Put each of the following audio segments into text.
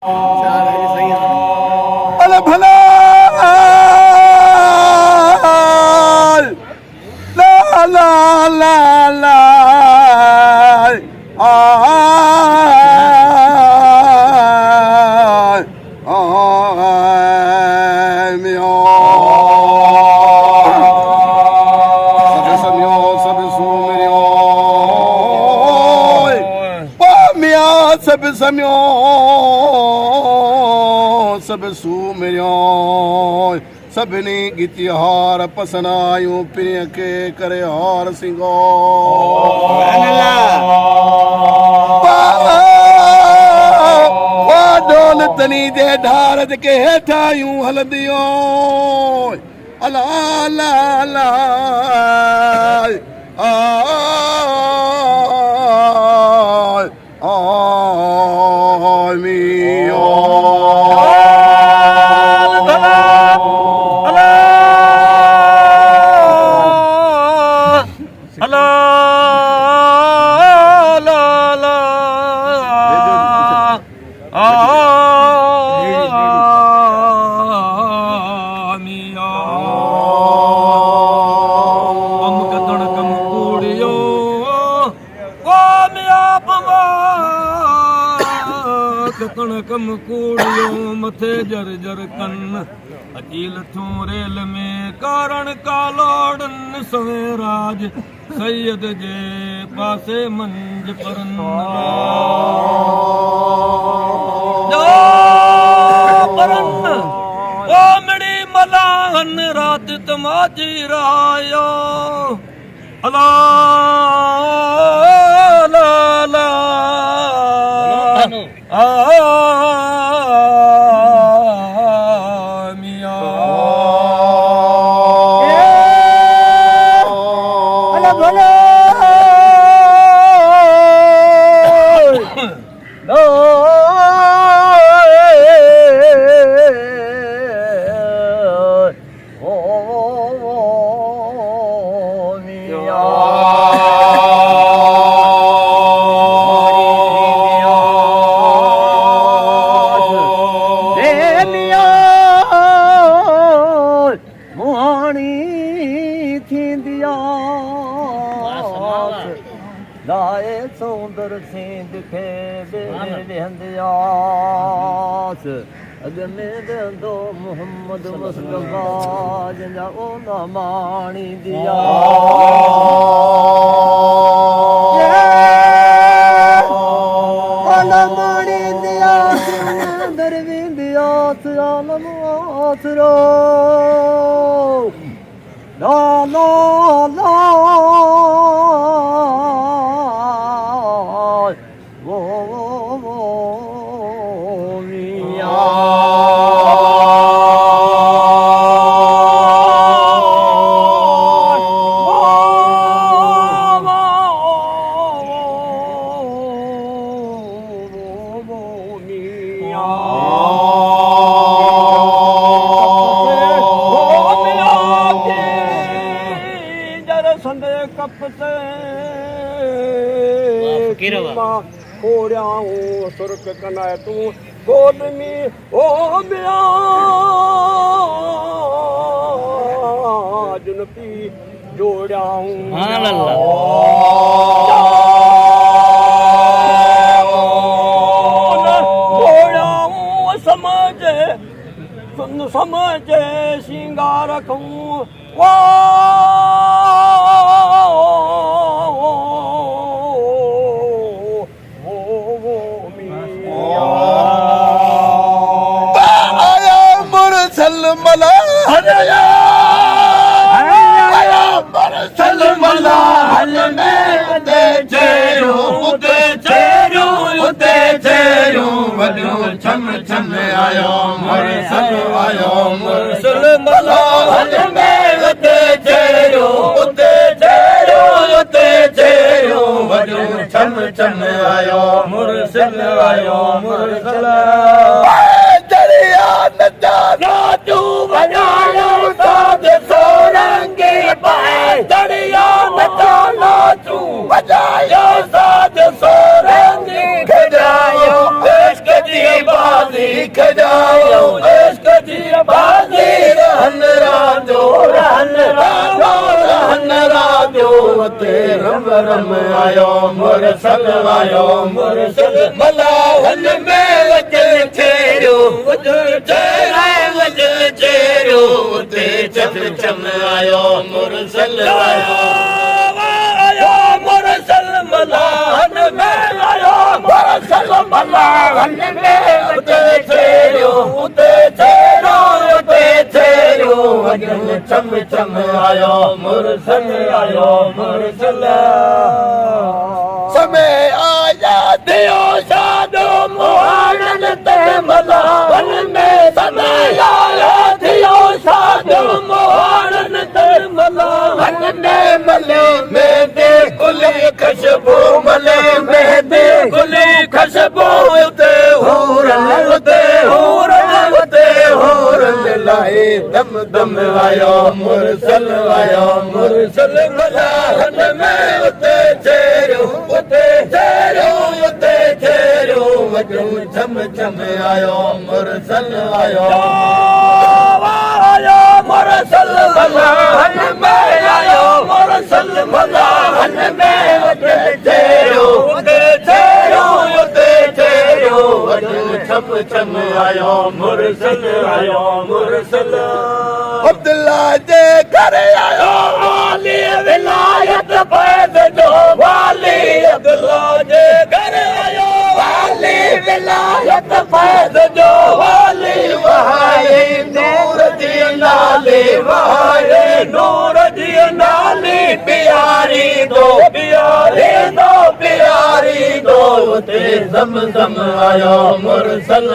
अरे भला ला ला ला ला सब सम्यो सब सूमरियो सभिनी गीती हार पसंद आयूं पिणीअ के करे हार सिंगो ढोल तनी जे ढार के हेठायूं हलंदियो अला अला अला कम कूड़ियो मथे जर जर कन अकील थूं रेल में कारण कालोड़न सवे राज सैयद जे पासे मंज परन ओ मिड़ी मलाहन रात तमाजी रायो अला ला ला लाए सौंदर सिंध खे वेहंदियास अॻ में वेंदो मोहम्मद मुस्तफ़ा जंहिंजा ओना माणी दिया माणी दिया अंदर वेंदियास आलम आसरो ला ला ला खोड़ियाऊं सुर्ख कनाए तूं गोद में ओ मिया जुनपी जोड़ियाऊं खोड़ियाऊं समझे सुन समझे श्रृंगार रखूं छम छम आयो मुरसल आयो मुरसल मलाल में उते चेरो उते चेरो उते चेरो वजो छम छम आयो मुरसल दरिया नदा नाचू बजायो साध सोरंगी पाए दरिया नदा नाचू बजायो साध सोरंगी खजायो इश्क दी बाज़ी खॼायो इश्क जी बाज़ी रहन राजो रहन राजो ते रम रम आयो मुरसल मलाहन में वजल छेड़ो ते चम चम आयो मुरसल आयो मुरसल मलाहन में आयो मुरसल मलाहन में वजल छेड़ो ते छेड़ो वजल चम चम आयो मुरसल समय आया दियो शादो मोहन ते मलाहन में समय आया दियो शादो मोहन ते मलाहन में मले मेहंदी गुली खुशबू मले मेहंदी गुली खुशबू उते हूरन लाए दम दम आयो मुरसल मलाहन में उते छेड़ो वजो चम चम आयो मुरसल मुरसल मलाहन में आयो मुरसल मलाहन में वजो छेड़ो वजो चम चम आयो मुरसल अब्दुल्ला जे घर आयो वाली विलायत फैज़ जो वाली अब्दुल्ला जे घर आयो वाली विलायत फैज़ जो वाली वहाए नूर जी नाले वहाए नूर जी नाले प्यारी दो ते जम आयो मुरसल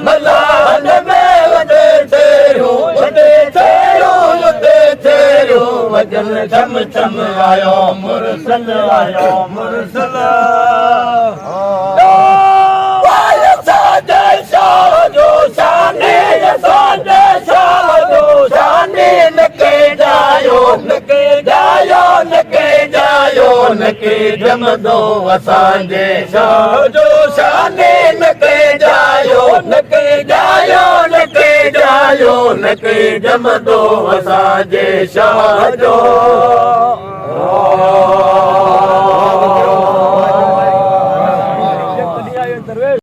मलाहन में वजल छेड़ो वजल चम चम आयो मुरसल साजे शाह जो शाने नके जम दो असांजे शाह जो शाने नके जम दो असांजे शाह जो